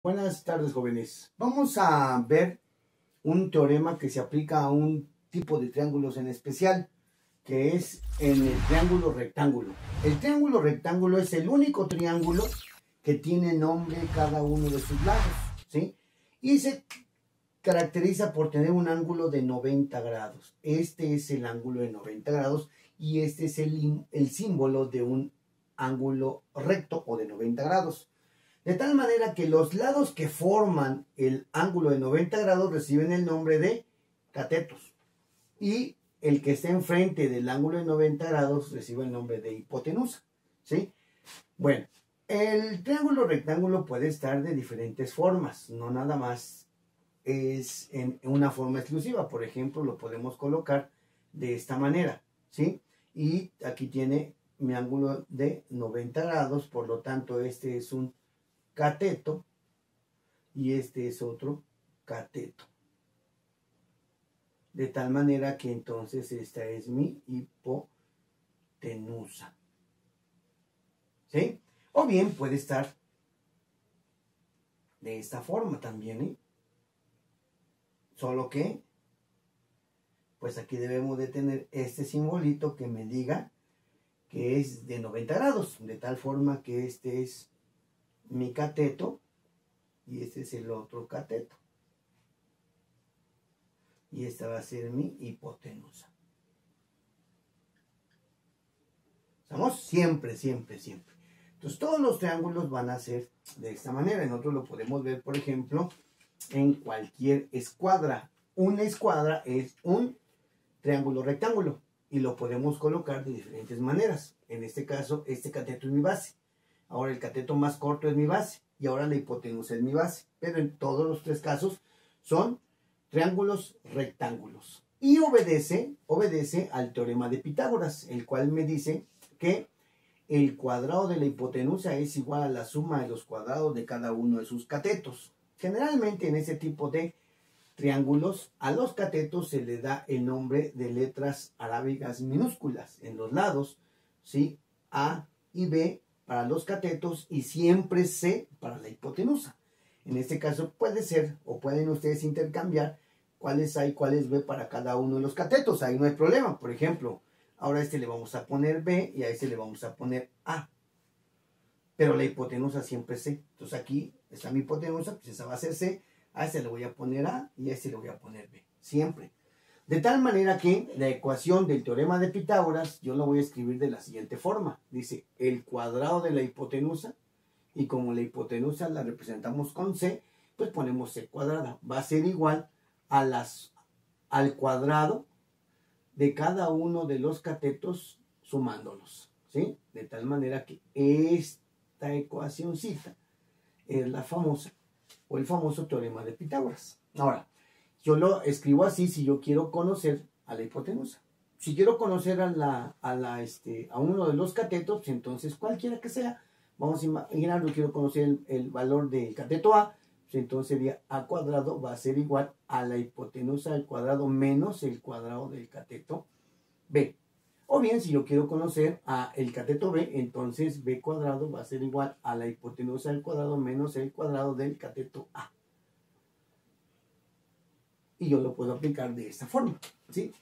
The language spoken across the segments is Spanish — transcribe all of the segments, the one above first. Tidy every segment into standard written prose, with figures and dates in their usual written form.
Buenas tardes, jóvenes. Vamos a ver un teorema que se aplica a un tipo de triángulos en especial, que es en el triángulo rectángulo. El triángulo rectángulo es el único triángulo que tiene nombre cada uno de sus lados, ¿sí? Y se caracteriza por tener un ángulo de 90 grados. Este es el ángulo de 90 grados y este es el símbolo de un ángulo recto o de 90 grados. De tal manera que los lados que forman el ángulo de 90 grados reciben el nombre de catetos. Y el que está enfrente del ángulo de 90 grados recibe el nombre de hipotenusa, ¿sí? Bueno, el triángulo rectángulo puede estar de diferentes formas, no nada más es en una forma exclusiva. Por ejemplo, lo podemos colocar de esta manera, ¿sí? Y aquí tiene mi ángulo de 90 grados, por lo tanto este es un cateto y este es otro cateto. De tal manera que entonces esta es mi hipotenusa, ¿sí? O bien puede estar de esta forma también, ¿eh? Solo que, pues aquí debemos de tener este simbolito que me diga que es de 90 grados, de tal forma que este es mi cateto y este es el otro cateto. Y esta va a ser mi hipotenusa. ¿Estamos? Siempre, siempre, siempre. Entonces todos los triángulos van a ser de esta manera. Nosotros lo podemos ver, por ejemplo, en cualquier escuadra. Una escuadra es un triángulo rectángulo y lo podemos colocar de diferentes maneras. En este caso, este cateto es mi base. Ahora el cateto más corto es mi base y ahora la hipotenusa es mi base. Pero en todos los tres casos son triángulos rectángulos. Y obedece al teorema de Pitágoras, el cual me dice que el cuadrado de la hipotenusa es igual a la suma de los cuadrados de cada uno de sus catetos. Generalmente en ese tipo de triángulos a los catetos se le da el nombre de letras arábigas minúsculas en los lados, ¿sí? A y B para los catetos y siempre C para la hipotenusa. En este caso puede ser o pueden ustedes intercambiar cuáles A y cuáles B para cada uno de los catetos. Ahí no hay problema. Por ejemplo, ahora a este le vamos a poner B y a este le vamos a poner A. Pero la hipotenusa siempre es C. Entonces aquí está mi hipotenusa, pues esa va a ser C. A este le voy a poner A y a este le voy a poner B. Siempre. De tal manera que la ecuación del teorema de Pitágoras yo la voy a escribir de la siguiente forma. Dice el cuadrado de la hipotenusa, y como la hipotenusa la representamos con C, pues ponemos C cuadrada. Va a ser igual a al cuadrado de cada uno de los catetos sumándolos, ¿sí? De tal manera que esta ecuacióncita es la famosa o el famoso teorema de Pitágoras. Ahora, yo lo escribo así si yo quiero conocer a la hipotenusa. Si quiero conocer a uno de los catetos, pues entonces cualquiera que sea, vamos a imaginar, yo quiero conocer el valor del cateto A, pues entonces sería A cuadrado va a ser igual a la hipotenusa al cuadrado menos el cuadrado del cateto B. O bien, si yo quiero conocer el cateto B, entonces B cuadrado va a ser igual a la hipotenusa al cuadrado menos el cuadrado del cateto A. Y yo lo puedo aplicar de esta forma, ¿sí?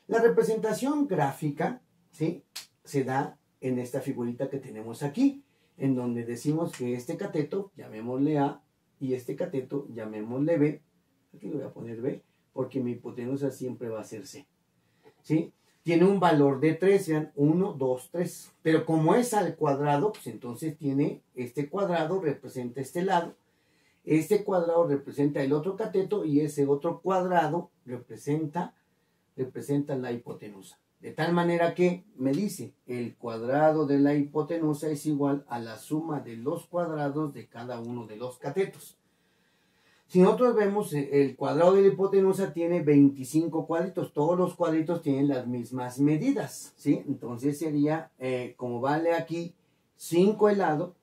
La representación gráfica, ¿sí?, se da en esta figurita que tenemos aquí, en donde decimos que este cateto, llamémosle A, y este cateto, llamémosle B. Aquí le voy a poner B, porque mi hipotenusa siempre va a ser C, ¿sí? Tiene un valor de 3, vean, 1, 2, 3. Pero como es al cuadrado, pues entonces tiene este cuadrado, representa este lado. Este cuadrado representa el otro cateto y ese otro cuadrado representa la hipotenusa. De tal manera que me dice, el cuadrado de la hipotenusa es igual a la suma de los cuadrados de cada uno de los catetos. Si nosotros vemos, el cuadrado de la hipotenusa tiene 25 cuadritos. Todos los cuadritos tienen las mismas medidas, ¿sí? Entonces sería, como vale aquí 5 el lado,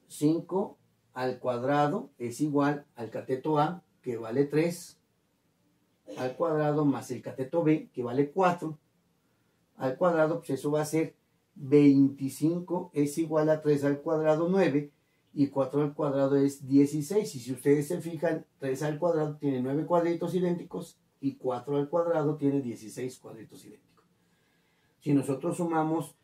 5 al cuadrado es igual al cateto A, que vale 3, al cuadrado más el cateto B, que vale 4, al cuadrado, pues eso va a ser 25 es igual a 3 al cuadrado 9, y 4 al cuadrado es 16. Y si ustedes se fijan, 3 al cuadrado tiene 9 cuadritos idénticos y 4 al cuadrado tiene 16 cuadritos idénticos. Si nosotros sumamos,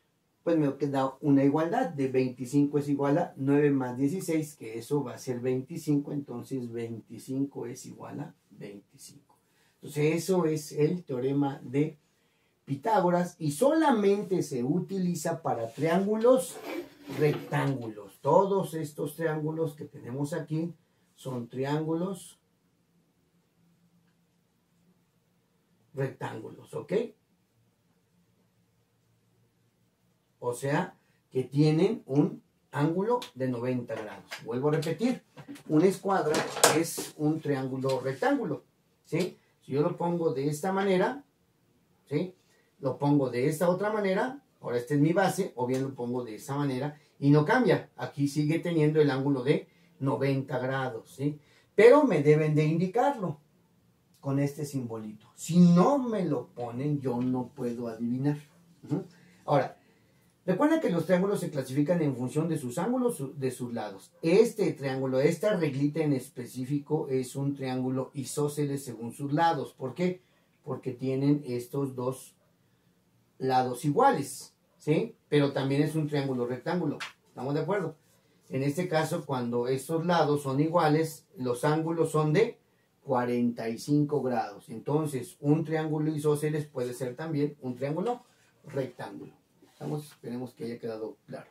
pues me queda una igualdad de 25 es igual a 9 más 16, que eso va a ser 25, entonces 25 es igual a 25. Entonces eso es el teorema de Pitágoras y solamente se utiliza para triángulos rectángulos. Todos estos triángulos que tenemos aquí son triángulos rectángulos, ¿ok? O sea, que tienen un ángulo de 90 grados. Vuelvo a repetir, una escuadra es un triángulo rectángulo, ¿sí? Si yo lo pongo de esta manera, ¿sí? Lo pongo de esta otra manera, ahora esta es mi base, o bien lo pongo de esta manera y no cambia. Aquí sigue teniendo el ángulo de 90 grados, ¿sí? Pero me deben de indicarlo con este simbolito. Si no me lo ponen, yo no puedo adivinar. Ahora, recuerden que los triángulos se clasifican en función de sus ángulos, de sus lados. Este triángulo, esta reglita en específico, es un triángulo isósceles según sus lados. ¿Por qué? Porque tienen estos dos lados iguales, ¿sí? Pero también es un triángulo rectángulo. ¿Estamos de acuerdo? En este caso, cuando estos lados son iguales, los ángulos son de 45 grados. Entonces, un triángulo isósceles puede ser también un triángulo rectángulo. Esperemos que haya quedado claro.